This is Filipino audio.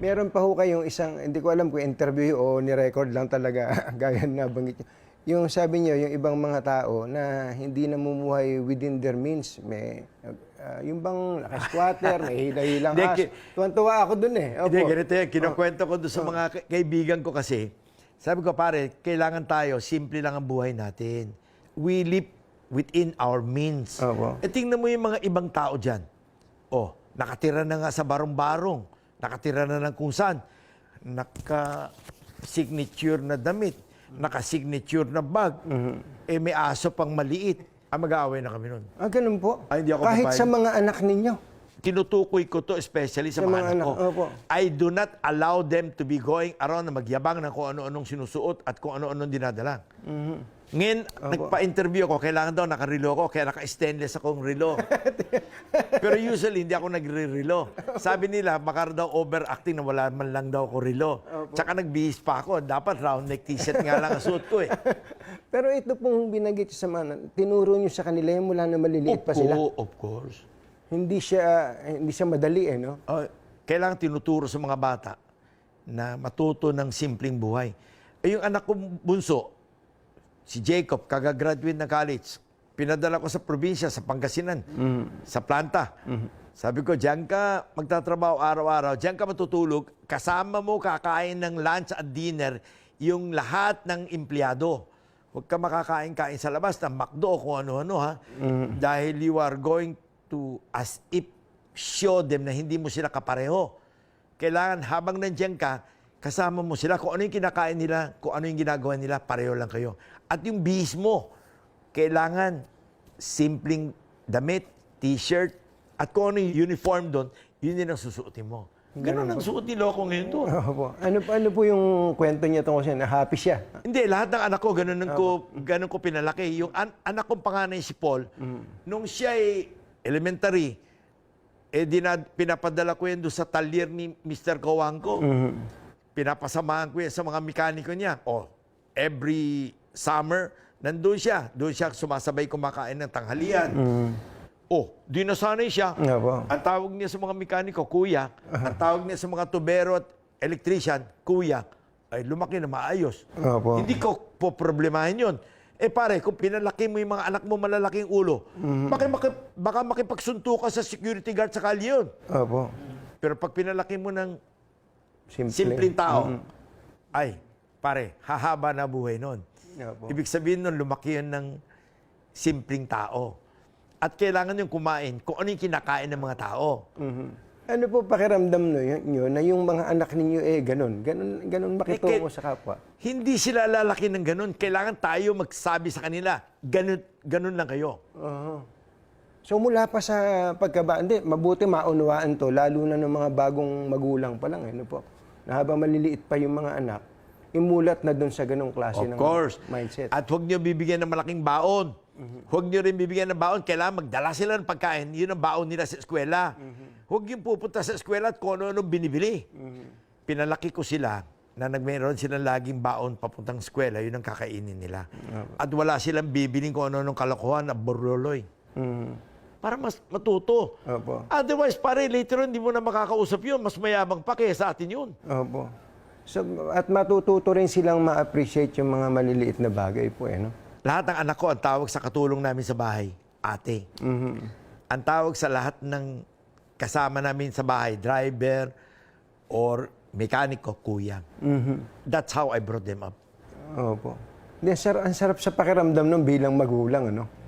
Meron pa ho kayong isang, hindi ko alam kung interview o ni-record lang talaga, gaya na banggit nyo. Yung sabi niyo, yung ibang mga tao na hindi namumuhay within their means, may, yung bang naka-squatter, may hila-hilang as. Tuwan-tuwa ako dun eh. Opo. Hindi, ganito yan. Kinukwento ko doon sa mga kaibigan ko kasi. Sabi ko, pare, kailangan tayo, simple lang ang buhay natin. We live within our means. Opo. Tingnan mo yung mga ibang tao dyan. Nakatira na nga sa barong-barong. Nakatira na ng kung saan. Naka-signature na damit. Naka-signature na bag. May aso pang maliit. Mag-aaway na kami nun. Ganun po? Hindi ako kahit papayag. sa mga anak ninyo? Tinutukoy ko to especially sa mga anak ko. Opo. I do not allow them to be going around na magyabang ng kung ano-anong sinusuot at kung ano-anong dinadala. Ngayon, nagpa-interview ako, kailangan daw nakarelo ako, kaya naka-stainless akong relo. Pero usually, hindi ako nagre-relo. Sabi nila, baka daw overacting na wala man lang daw ako relo. Tsaka nagbihis pa ako, dapat round neck t-shirt nga lang ang suot ko eh. Pero ito pong binanggit sa mga, tinuro nyo sa kanila yung mula na maliliit pa sila. Of course. Hindi siya madali eh, no? Kailangan tinuturo sa mga bata na matuto ng simpleng buhay. Yung anak ko bunso, si Jacob, kagagraduate ng college. Pinadala ko sa probinsya, sa Pangasinan, sa planta. Sabi ko, diyan ka magtatrabaho araw-araw, diyan ka matutulog, kasama mo kakain ng lunch at dinner yung lahat ng empleyado. Huwag ka makakain-kain sa labas ng McDo kung ano-ano ha. Dahil you are going to, as if, show them na hindi mo sila kapareho. Kailangan habang nandiyan ka, kasama mo sila. Kung ano yung kinakain nila, kung ano yung ginagawa nila, pareho lang kayo. At yung bihis mo, kailangan simpleng damit, t-shirt, at kung ano yung uniform doon, yun din ang susuotin mo. Ganun ang suot ni Loco ngayon doon. Ano po yung kwento niya tungkol siya? Na happy siya? Hindi, lahat ng anak ko, ganun ko pinalaki. Yung anak kong panganay si Paul, nung siya ay elementary, pinapadala ko yan doon sa talyer ni Mr. Kawangko. Pinapasamahan ko yan sa mga mekaniko niya. Every summer, nandun siya. Doon siya sumasabay kumakain ng tanghalian. Di nasanay siya. Ang tawag niya sa mga mekaniko, kuya. Ang tawag niya sa mga tubero at electrician, kuya. Ay, lumaki na maayos. Hindi ko po problemahin yun. Pare, kung pinalaki mo yung mga anak mo malalaking ulo, baka makipagsunto ka sa security guard sa kalye yun. Pero pag pinalaki mo ng simpleng tao, ay, pare, hahaba na buhay nun. Ibig sabihin nun, lumaki yun ng simpleng tao. At kailangan yung kumain kung ano yung kinakain ng mga tao. Ano po pakiramdam nyo na yung mga anak ninyo ganun makitungo sa kapwa? Hindi sila lalaki ng ganun. Kailangan tayo magsabi sa kanila, ganun lang kayo. So mula pa sa pagkabata, mabuti maunawaan to, lalo na ng mga bagong magulang pa lang. Ano po? Na habang maliliit pa yung mga anak, imulat na doon sa ganong klase ng mindset. At huwag niyo bibigyan ng malaking baon. Huwag niyo rin bibigyan ng baon. Kailangan magdala sila ng pagkain. Yun ang baon nila sa eskwela. Huwag yung pupunta sa eskwela at kung ano-ano binibili. Pinalaki ko sila na mayroon silang laging baon papuntang eskwela. Yun ang kakainin nila. At wala silang bibiling kung ano-anong kalokohan at borloloy. Para mas matuto. Otherwise, pare, later on, hindi mo na makakausap yun. Mas mayabang pa kaya sa atin yun. So, at matututo rin silang ma-appreciate yung mga maliliit na bagay po, no? Lahat ng anak ko, ang tawag sa katulong namin sa bahay, ate. Ang tawag sa lahat ng kasama namin sa bahay, driver or mekaniko, kuya. That's how I brought them up. Ang sarap sa pakiramdam nun bilang magulang, ano?